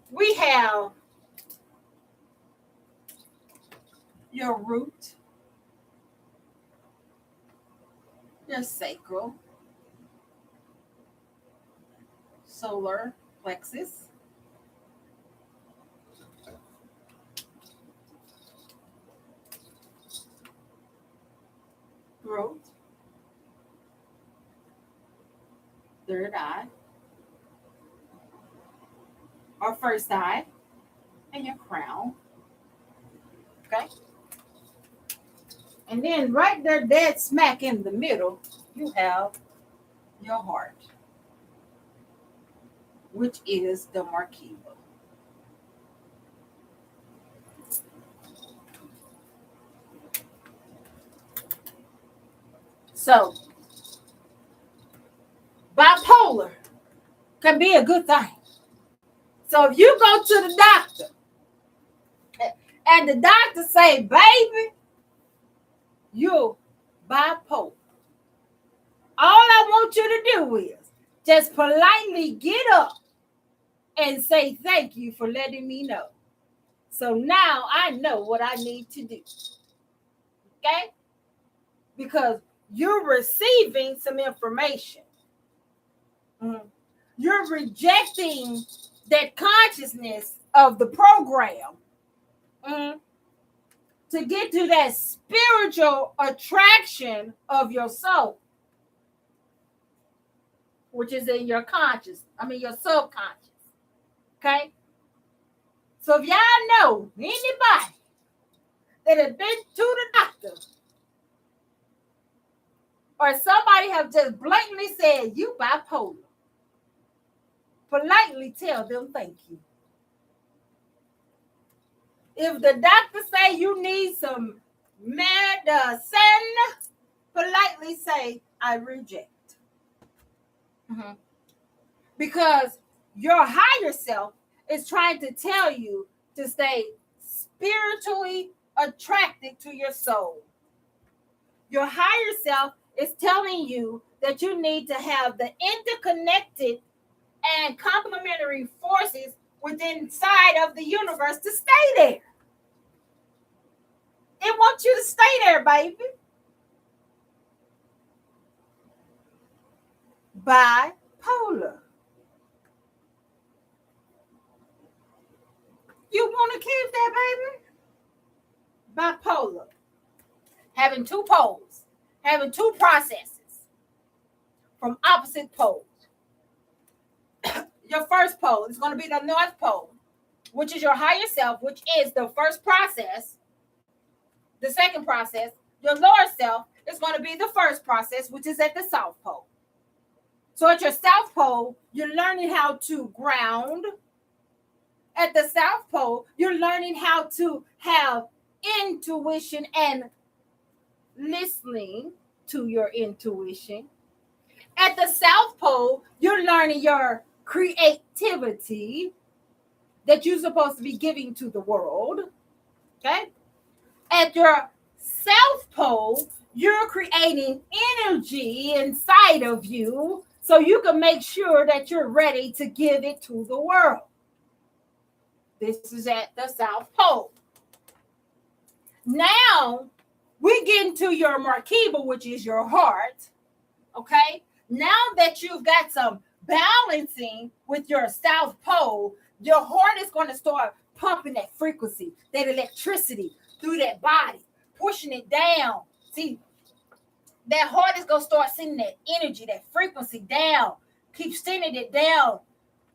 we have your root, your sacral, solar plexus, throat, third eye, or first eye, and your crown. Okay. And then right there, dead smack in the middle, you have your heart, which is the Marquee. So, bipolar can be a good thing. So if you go to the doctor and the doctor say, baby, you're bipolar, all I want you to do is just politely get up and say thank you for letting me know. So now I know what I need to do. Okay? Because you're receiving some information. Mm-hmm. You're rejecting that consciousness of the program, mm-hmm, to get to that spiritual attraction of your soul, which is in your your subconscious. Okay? So if y'all know anybody that has been to the doctor, or somebody have just blatantly said you bipolar, politely tell them thank you. If the doctor say you need some medicine, politely say I reject. Mm-hmm. Because your higher self is trying to tell you to stay spiritually attracted to your soul. Your higher self is telling you that you need to have the interconnected and complementary forces within inside of the universe to stay there. It wants you to stay there, baby. Bipolar. You want to keep that, baby? Bipolar. Having two poles, having two processes from opposite poles. Your first pole is going to be the North Pole, which is your higher self, which is the first process. The second process, your lower self, is going to be the first process, which is at the South Pole. So at your South Pole, you're learning how to ground. At the South Pole, you're learning how to have intuition and listening to your intuition. At the South Pole, you're learning your creativity that you're supposed to be giving to the world. Okay? At your South Pole, you're creating energy inside of you so you can make sure that you're ready to give it to the world. This is at the South Pole. Now, we get into your Markiba, which is your heart. Okay? Now that you've got some balancing with your South Pole, your heart is going to start pumping that frequency, that electricity through that body, pushing it down. See, that heart is going to start sending that energy, that frequency down, keep sending it down.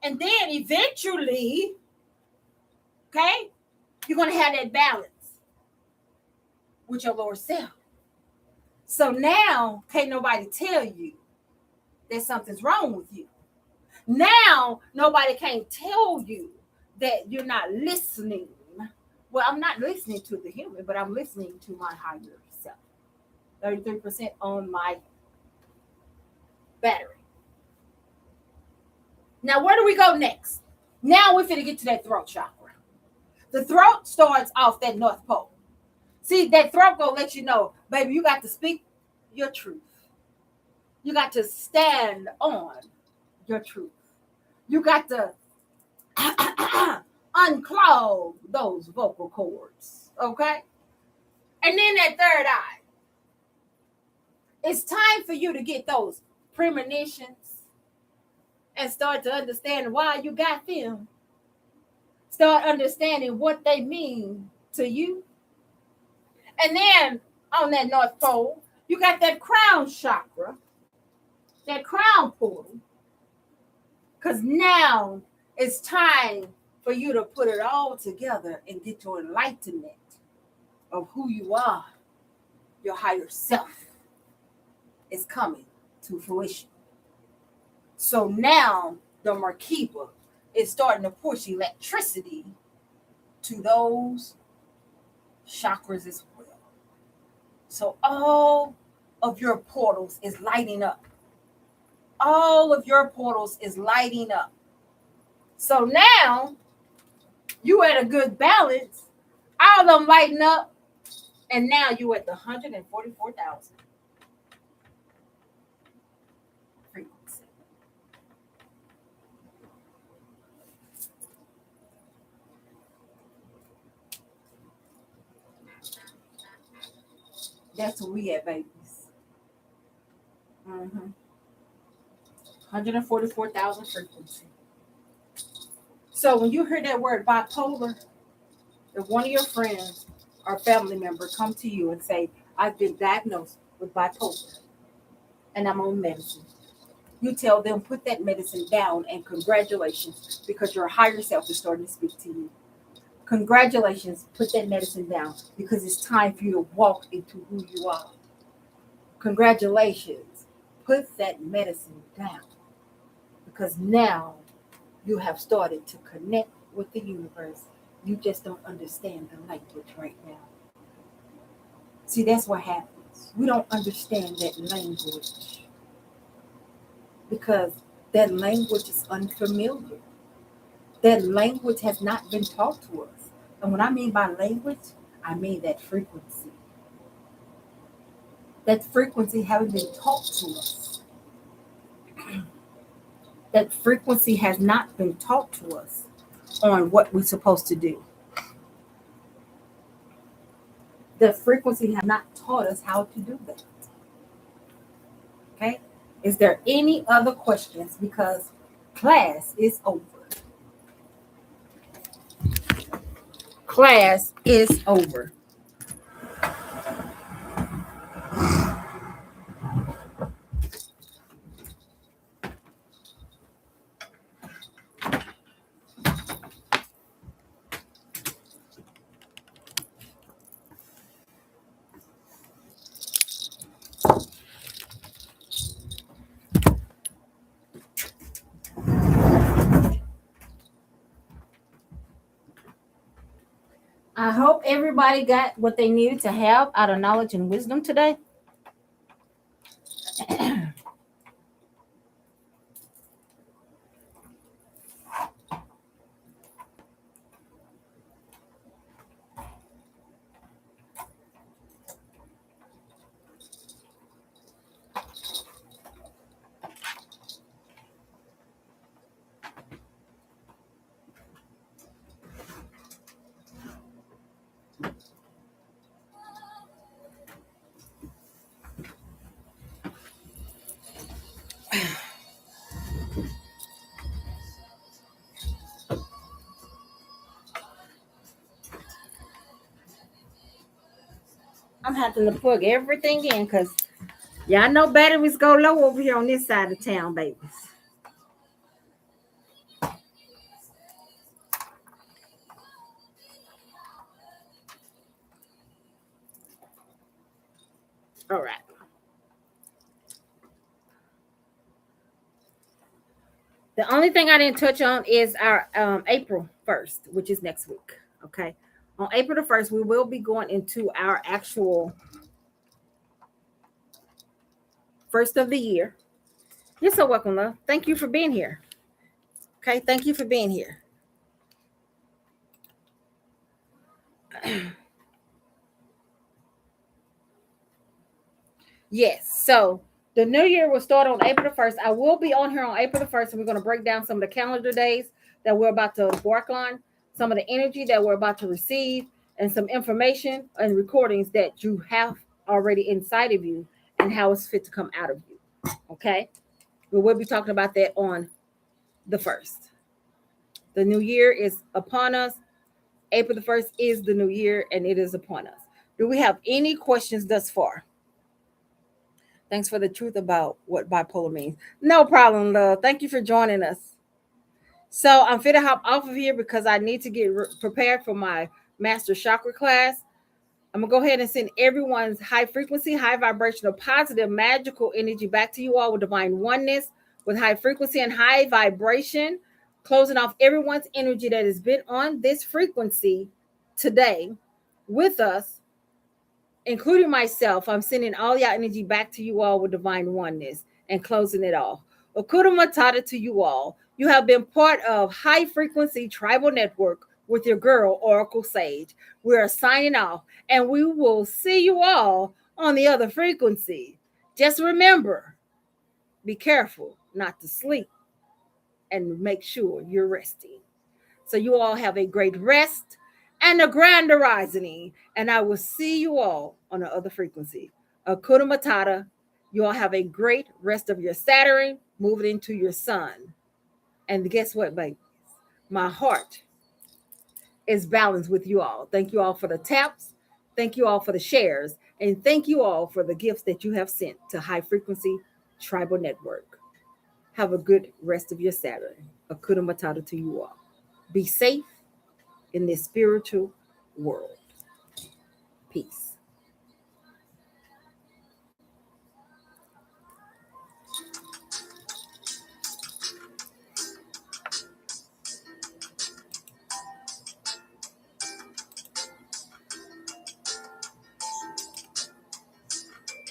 And then eventually, okay, you're going to have that balance with your lower self. So now, can't nobody tell you that something's wrong with you. Now, nobody can't tell you that you're not listening. Well, I'm not listening to the human, but I'm listening to my higher self. 33% on my battery. Now, where do we go next? Now we're going to get to that throat chakra. The throat starts off that North Pole. See, that throat gonna let you know, baby, you got to speak your truth. You got to stand on your truth. You got to unclog those vocal cords, okay? And then that third eye. It's time for you to get those premonitions and start to understand why you got them. Start understanding what they mean to you. And then on that North Pole, you got that crown chakra, that crown portal. Because now it's time for you to put it all together and get your enlightenment of who you are. Your higher self is coming to fruition. So now the Markiba is starting to push electricity to those chakras as well. So all of your portals is lighting up. All of your portals is lighting up. So now you at a good balance. All of them lighting up. And now you at the 144,000 frequency. That's where we at, babies. 144,000 frequency. So when you hear that word bipolar, if one of your friends or family member come to you and say, I've been diagnosed with bipolar and I'm on medicine, you tell them, put that medicine down and congratulations, because your higher self is starting to speak to you. Congratulations, put that medicine down, because it's time for you to walk into who you are. Congratulations, put that medicine down, because now you have started to connect with the universe. You just don't understand the language right now. See, that's what happens. We don't understand that language because that language is unfamiliar. That language has not been taught to us. And what I mean by language, I mean that frequency. That frequency haven't been taught to us. That frequency has not been taught to us on what we're supposed to do. The frequency has not taught us how to do that. Okay? Is there any other questions? Because class is over. Class is over. I hope everybody got what they needed to have out of knowledge and wisdom today. I'm having to plug everything in because y'all know batteries go low over here on this side of town, babies. All right. The only thing I didn't touch on is our April 1st, which is next week. Okay. On April the 1st, we will be going into our actual first of the year. You're so welcome, love. Thank you for being here. Okay. Thank you for being here. Yes. So the new year will start on April the 1st. I will be on here on April the 1st, and we're going to break down some of the calendar days that we're about to embark on, some of the energy that we're about to receive, and some information and recordings that you have already inside of you and how it's fit to come out of you. Okay. We will be talking about that on the 1st. The new year is upon us. April the 1st is the new year, and it is upon us. Do we have any questions thus far? Thanks for the truth about what bipolar means. No problem, love. Thank you for joining us. So I'm fit to hop off of here because I need to get prepared for my master chakra class. I'm going to go ahead and send everyone's high frequency, high vibrational, positive, magical energy back to you all with divine oneness, with high frequency and high vibration, closing off everyone's energy that has been on this frequency today with us, including myself. I'm sending all your energy back to you all with divine oneness and closing it off. Okura Matata to you all. You have been part of High Frequency Tribal Network with your girl, Oracle Sage. We are signing off, and we will see you all on the other frequency. Just remember, be careful not to sleep and make sure you're resting. So you all have a great rest and a grand arising. And I will see you all on the other frequency. Akuna Matata. You all have a great rest of your Saturn, moving into your sun. And guess what, baby? My heart is balanced with you all. Thank you all for the taps. Thank you all for the shares. And thank you all for the gifts that you have sent to High Frequency Tribal Network. Have a good rest of your Saturday. Akuna Matata to you all. Be safe in this spiritual world. Peace.